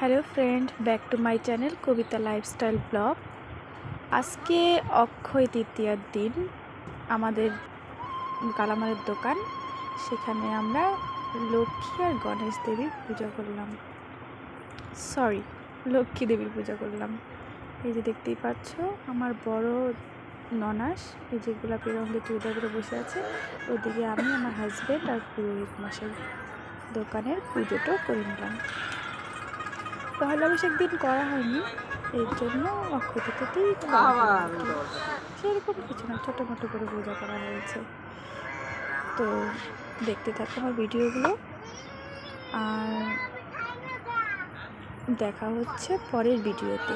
Hello friend, back to my channel Kabita lifestyle blog. আজকে অক্ষয় তৃতীয়ার দিন আমাদের কালামারের দোকান, সেখানে আমরা লক্ষ্মী আর গণেশ দেবীর পূজা করলাম। লক্ষ্মী দেবীর পূজা করলাম। এই যে দেখতেই পাচ্ছ আমার বড় ননাস, এই যে গোলাপি রঙের চুড়িদার পরে বসে আছে। ওদিকে আমি, আমার হাজব্যান্ড আর পুরোহিত মশাই দোকানের পুজোটাও করে নিলাম। পয়লা বৈশাখ দিন করা হয়নি, এর জন্য অক্ষয় তৃতীয়াতেই সেরকম কিছু না, ছোটো মোটো করে পূজা করা হয়েছে। তো দেখতে থাকো আমার ভিডিওগুলো, আর দেখা হচ্ছে পরের ভিডিওতে।